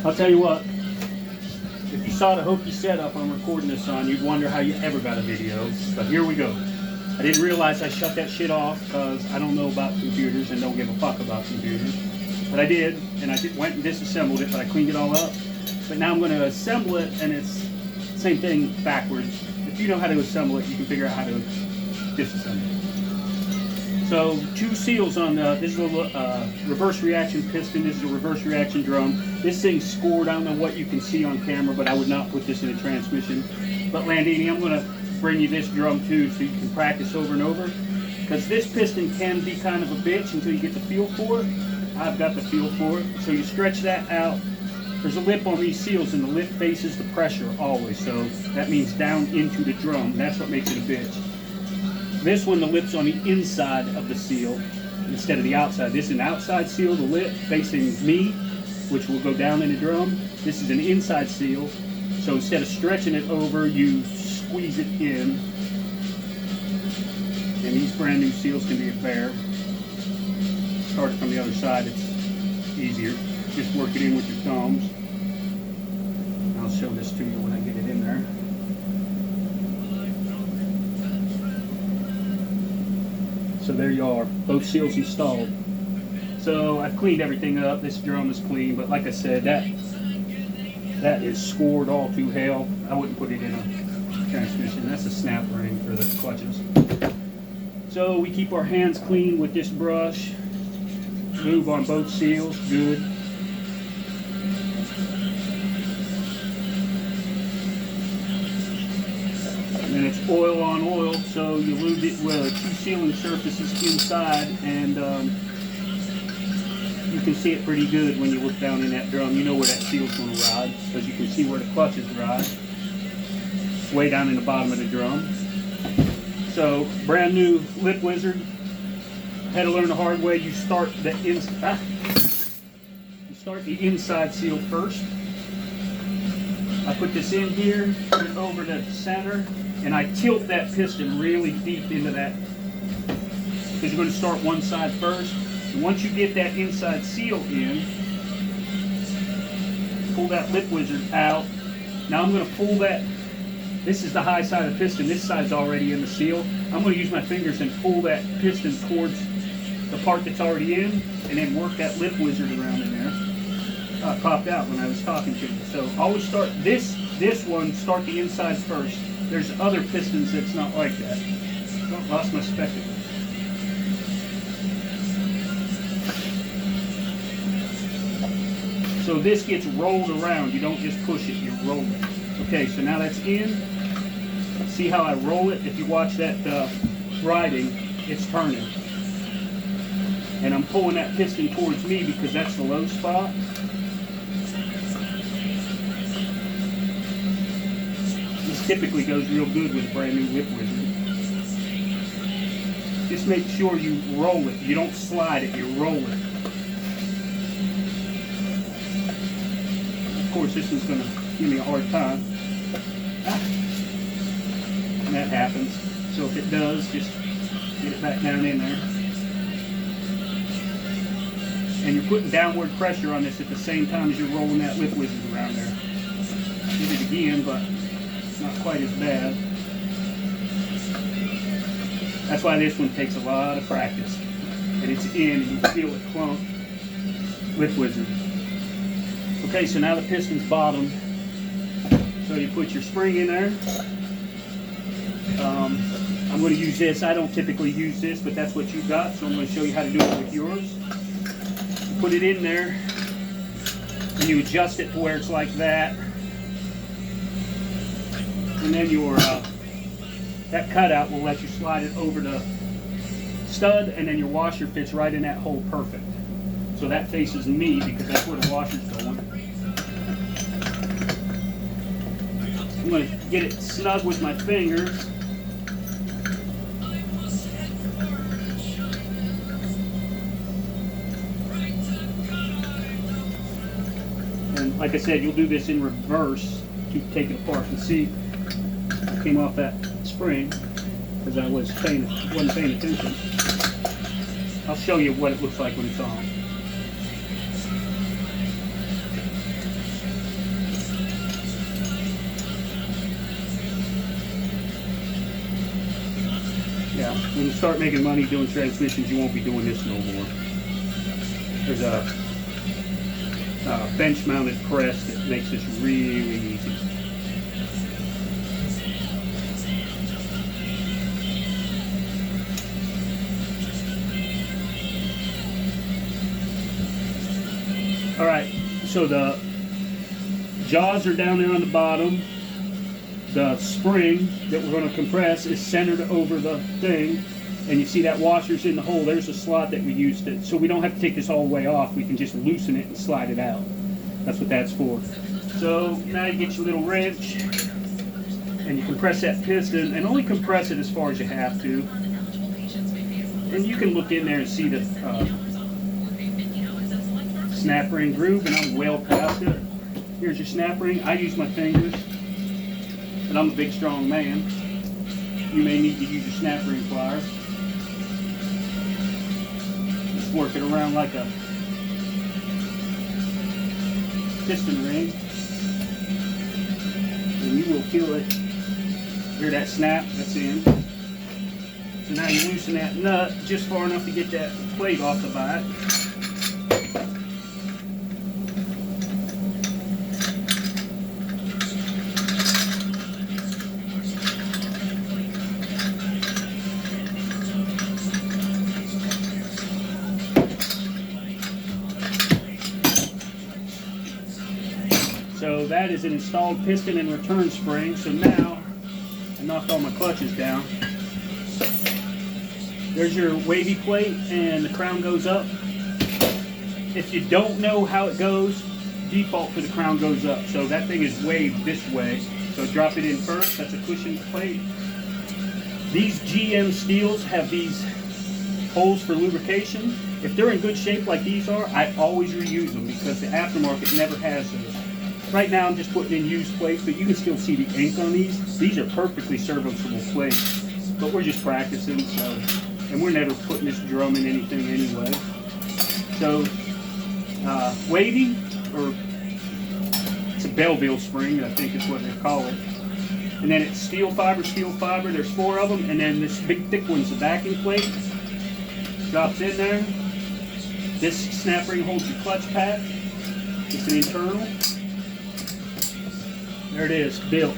I'll tell you what, if you saw the hokey setup I'm recording this on, you'd wonder how you ever got a video, but here we go. I didn't realize I shut that shit off because I don't know about computers and don't give a fuck about computers. But I did, and I went and disassembled it, but I cleaned it all up. But now I'm going to assemble it, and it's the same thing backwards. If you know how to assemble it, you can figure out how to disassemble it. So 2 seals on this is a reverse reaction piston. This is a reverse reaction drum. This thing's scored. I don't know what you can see on camera, but I would not put this in a transmission. But Landini, I'm going to bring you this drum too so you can practice over and over. Because this piston can be kind of a bitch until you get the feel for it. I've got the feel for it. So you stretch that out. There's a lip on these seals, and the lip faces the pressure always. So that means down into the drum. That's what makes it a bitch. This one, the lip's on the inside of the seal instead of the outside. This is an outside seal, the lip facing me, which will go down in the drum. This is an inside seal. So instead of stretching it over, you squeeze it in. And these brand new seals can be a bear. Start it from the other side, it's easier. Just work it in with your thumbs. I'll show this to you when I get it in there. So there you are, both seals installed. So I've cleaned everything up. This drum is clean, but like I said, that is scored all to hell. I wouldn't put it in a transmission. That's a snap ring for the clutches. So we keep our hands clean with this brush. Move on both seals, good. And it's oil on oil, so you lube it with 2 sealing surfaces inside, and you can see it pretty good when you look down in that drum. You know where that seal's going to ride, because you can see where the clutches ride. It's way down in the bottom of the drum. So, brand new Lip Wizard. Had to learn the hard way. You start the inside seal first. I put this in here, put it over the center, and I tilt that piston really deep into that, because you're going to start one side first. And once you get that inside seal in, pull that Lip Wizard out. Now I'm going to pull that. This is the high side of the piston. This side's already in the seal. I'm going to use my fingers and pull that piston towards the part that's already in, and then work that Lip Wizard around in there. Oh, it popped out when I was talking to you. So always start this one, start the inside first. There's other pistons that's not like that. Oh, lost my spectacles. So this gets rolled around. You don't just push it, you roll it. Okay, so now that's in. See how I roll it? If you watch that riding, it's turning. And I'm pulling that piston towards me because that's the low spot. This typically goes real good with a brand new Lip Wizard. Just make sure you roll it. You don't slide it, you roll it. Of course, this is going to give me a hard time. And that happens. So if it does, just get it back down in there. And you're putting downward pressure on this at the same time as you're rolling that Lip Wizard around there. Did it again, but not quite as bad. That's why this one takes a lot of practice. And it's in, and you feel it clunk. Lip Wizard. Okay, so now the piston's bottom. So you put your spring in there. I'm going to use this. I don't typically use this, but that's what you got, so I'm going to show you how to do it with yours. You put it in there, and you adjust it to where it's like that. And then your that cutout will let you slide it over the stud, and then your washer fits right in that hole perfect. So that faces me because that's where the washer's going. I'm going to get it snug with my fingers. And like I said, you'll do this in reverse. Keep taking it apart and see. I came off that spring because I wasn't paying attention. I'll show you what it looks like when it's on. Yeah, when you start making money doing transmissions, you won't be doing this no more. There's a bench-mounted press that makes this really easy. All right, so the jaws are down there on the bottom. The spring that we're going to compress is centered over the thing, and you see that washer's in the hole. There's a slot that we used it, so we don't have to take this all the way off. We can just loosen it and slide it out. That's what that's for. So now you get your little wrench, and you compress that piston, and only compress it as far as you have to. And you can look in there and see the snap ring groove, and I'm well past it. Here's your snap ring. I use my fingers, but I'm a big, strong man. You may need to use your snap ring pliers. Just work it around like a piston ring, and you will feel it. Hear that snap? That's in. So now you loosen that nut just far enough to get that plate off the back. So that is an installed piston and return spring. So now I knocked all my clutches down. There's your wavy plate, and the crown goes up. If you don't know how it goes, default for the crown goes up. So that thing is waved this way. So drop it in first. That's a cushion plate. These GM steels have these holes for lubrication. If they're in good shape like these are, I always reuse them because the aftermarket never has those. Right now I'm just putting in used plates, but you can still see the ink on these. These are perfectly serviceable plates, but we're just practicing, so, and we're never putting this drum in anything anyway. So, wavy, or it's a Belleville spring, I think is what they call it. And then it's steel fiber, there's 4 of them, and then this big thick one's the backing plate. Drops in there. This snap ring holds your clutch pad. It's an internal. There it is, built.